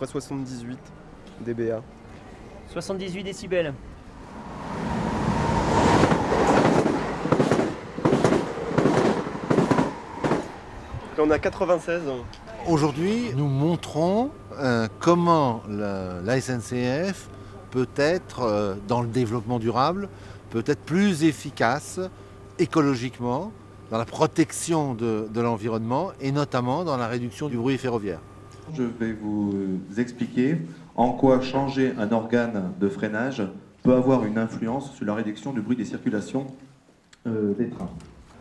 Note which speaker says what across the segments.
Speaker 1: près 78 dBA.
Speaker 2: 78 décibels.
Speaker 1: Là, on a 96.
Speaker 3: Aujourd'hui, nous montrons comment la SNCF peut être, dans le développement durable, peut être plus efficace écologiquement, dans la protection de l'environnement et notamment dans la réduction du bruit ferroviaire.
Speaker 4: Je vais vous expliquer en quoi changer un organe de freinage peut avoir une influence sur la réduction du bruit des circulations des trains.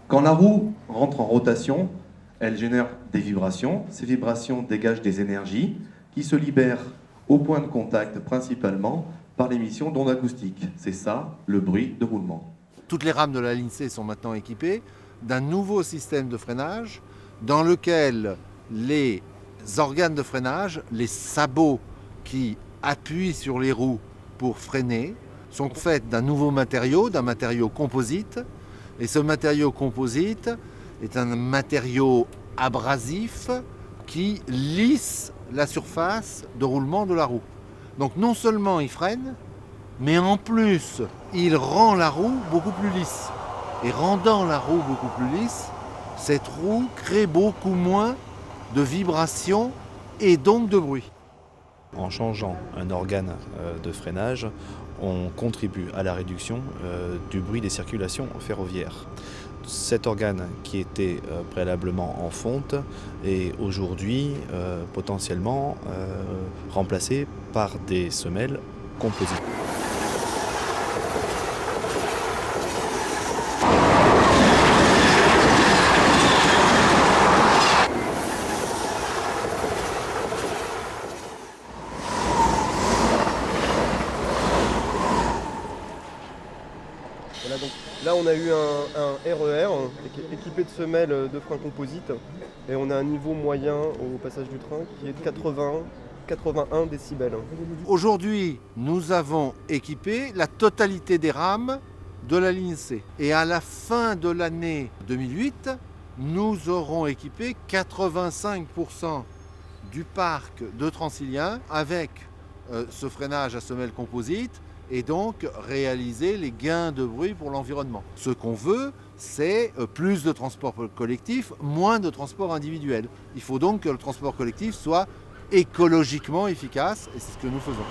Speaker 4: Quand la roue rentre en rotation, elle génère des vibrations. Ces vibrations dégagent des énergies qui se libèrent au point de contact principalement par l'émission d'ondes acoustiques. C'est ça, le bruit de roulement.
Speaker 3: Toutes les rames de la ligne C sont maintenant équipées d'un nouveau système de freinage dans lequel les organes de freinage, les sabots qui appuient sur les roues pour freiner, sont faits d'un nouveau matériau, d'un matériau composite. Et ce matériau composite est un matériau abrasif qui lisse la surface de roulement de la roue. Donc non seulement il freine, mais en plus il rend la roue beaucoup plus lisse. Et rendant la roue beaucoup plus lisse, cette roue crée beaucoup moins de vibrations et donc de bruit.
Speaker 5: En changeant un organe de freinage, on contribue à la réduction du bruit des circulations ferroviaires. Cet organe qui était préalablement en fonte est aujourd'hui potentiellement remplacé par des semelles composites.
Speaker 1: Voilà, donc là, on a eu un RER équipé de semelles de frein composite et on a un niveau moyen au passage du train qui est de 81 décibels.
Speaker 3: Aujourd'hui, nous avons équipé la totalité des rames de la ligne C. Et à la fin de l'année 2008, nous aurons équipé 85% du parc de Transilien avec ce freinage à semelle composite et donc réaliser les gains de bruit pour l'environnement. Ce qu'on veut, c'est plus de transport collectif, moins de transport individuel. Il faut donc que le transport collectif soit écologiquement efficace et c'est ce que nous faisons.